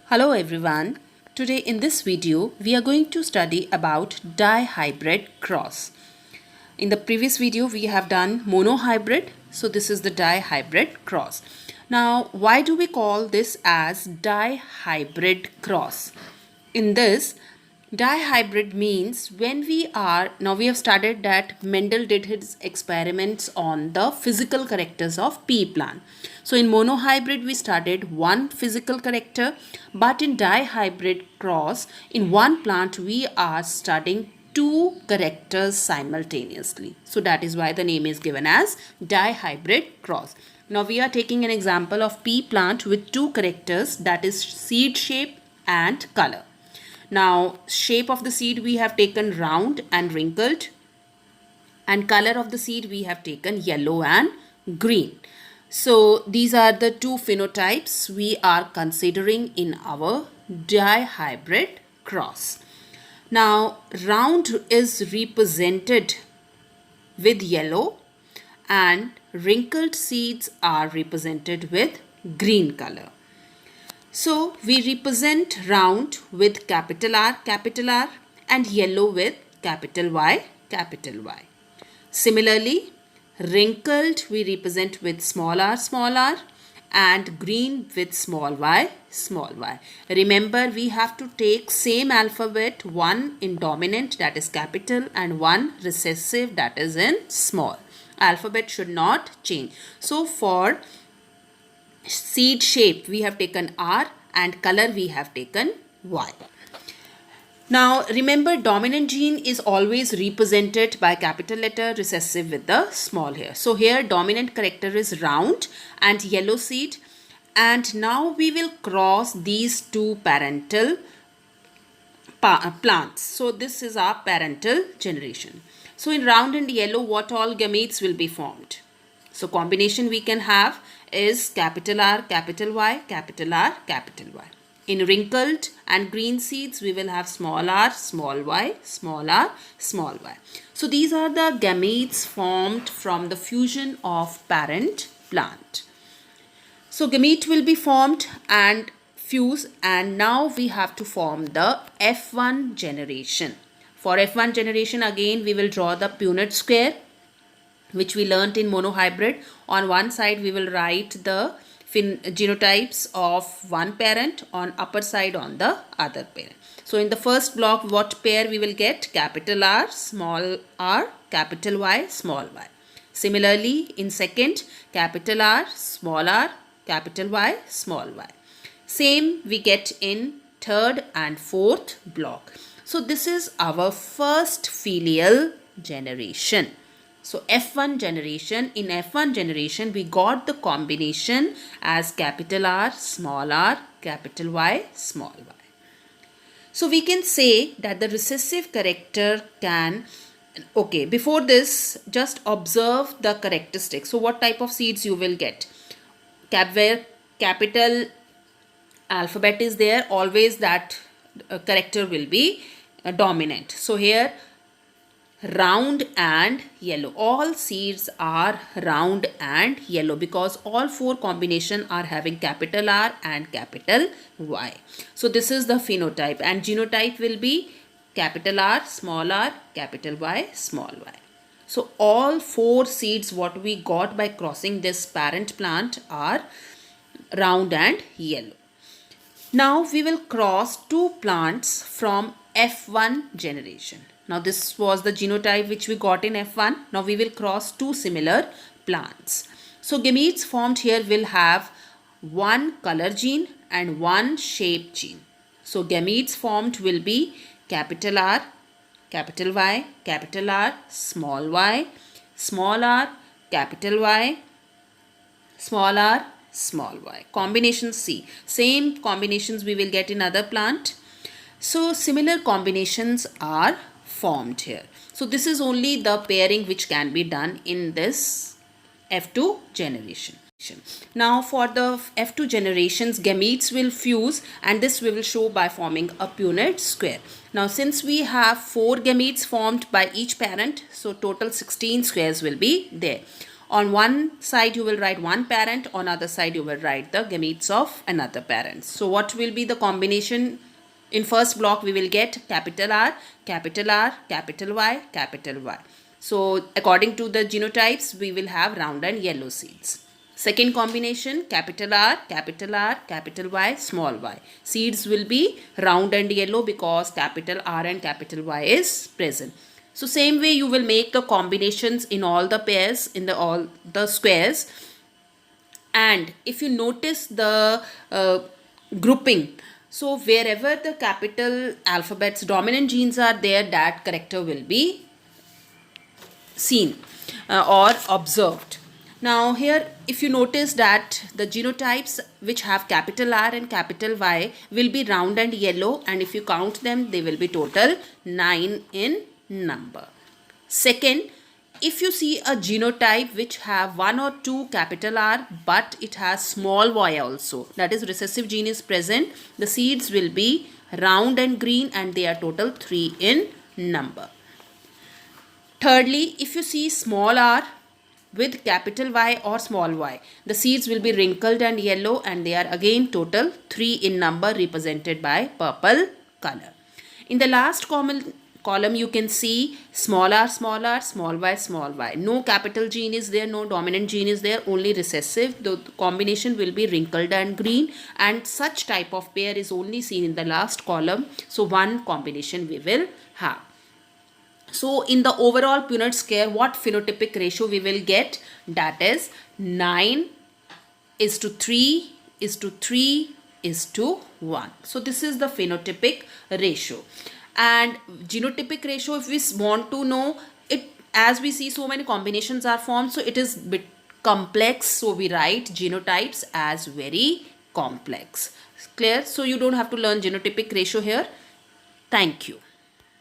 Hello everyone. Today in this video we are going to study about dihybrid cross. In the previous video we have done monohybrid, so this is the dihybrid cross. Now why do we call this as dihybrid cross? In this, dihybrid means when we have studied that Mendel did his experiments on the physical characters of pea plant. So in monohybrid we studied one physical character, but in dihybrid cross in one plant we are studying two characters simultaneously. So that is why the name is given as dihybrid cross. Now we are taking an example of pea plant with two characters, that is seed shape and color. Now shape of the seed we have taken round and wrinkled, and color of the seed we have taken yellow and green. So these are the two phenotypes we are considering in our dihybrid cross. Now round is represented with yellow and wrinkled seeds are represented with green color. So we represent round with capital R and yellow with capital Y. Similarly, wrinkled we represent with small r and green with small y. Remember, we have to take same alphabet, one in dominant, that is capital, and one recessive, that is in small. Alphabet should not change. So for seed shape we have taken R and color we have taken Y. Now remember, dominant gene is always represented by capital letter, recessive with the small here. So here dominant character is round and yellow seed, and now we will cross these two parental plants. So this is our parental generation. So in round and yellow, what all gametes will be formed? So combination we can have is capital R, capital Y, capital R, capital Y. In wrinkled and green seeds, we will have small r, small y, small r, small y. So these are the gametes formed from the fusion of parent plant. So gamete will be formed and fuse, and now we have to form the F1 generation. For F1 generation, again we will draw the Punnett square, which we learnt in monohybrid. On one side we will write the genotypes of one parent, on upper side on the other parent. So in the first block, what pair we will get? Capital R, small r, capital Y, small y. Similarly, in second, capital R, capital Y, small y. Same we get in third and fourth block. So this is our first filial generation. So F1 generation, in F1 generation we got the combination as capital R, capital Y, small y. So we can say that the recessive character can, okay, before this just observe the characteristics. So what type of seeds you will get? Where capital alphabet is there, always that character will be dominant. So here round and yellow, all seeds are round and yellow because all four combination are having capital R and capital Y. So this is the phenotype, and genotype will be capital R, capital Y, small y. So all four seeds what we got by crossing this parent plant are round and yellow. Now we will cross two plants from F1 generation. Now this was the genotype which we got in F1. Now we will cross two similar plants. So gametes formed here will have one color gene and one shape gene. So gametes formed will be capital R, capital Y, capital R, small r, capital Y, small r, small y. Combination C. Same combinations we will get in other plant. So similar combinations are formed here. So this is only the pairing which can be done in this F2 generation. Now for the F2 generations, gametes will fuse, and this we will show by forming a Punnett square. Now since we have 4 gametes formed by each parent, so total 16 squares will be there. On one side you will write one parent, on other side you will write the gametes of another parent. So what will be the combination? In first block we will get capital R, capital R, capital Y, capital Y. So according to the genotypes we will have round and yellow seeds. Second combination, capital R, capital R, capital Y, small y. Seeds will be round and yellow because capital R and capital Y is present. So same way you will make the combinations in all the pairs, in all the squares. And if you notice the grouping, so wherever the capital alphabets dominant genes are there, that character will be seen or observed. Now here if you notice that the genotypes which have capital R and capital Y will be round and yellow, and if you count them they will be total 9 in number. Second, if you see a genotype which have one or two capital R but it has small y also, that is recessive gene is present, the seeds will be round and green and they are total 3 in number. Thirdly, if you see small r with capital Y or small y, the seeds will be wrinkled and yellow and they are again total 3 in number, represented by purple color. In the last column you can see small r, small y, small y. No capital gene is there, no dominant gene is there, only recessive. The combination will be wrinkled and green, and such type of pair is only seen in the last column. So one combination we will have. So in the overall Punnett square, what phenotypic ratio we will get? That is 9:3:3:1. So this is the phenotypic ratio. And genotypic ratio, if we want to know it, as we see so many combinations are formed, so it is bit complex, so we write genotypes as very complex. Clear? So you don't have to learn genotypic ratio here. Thank you.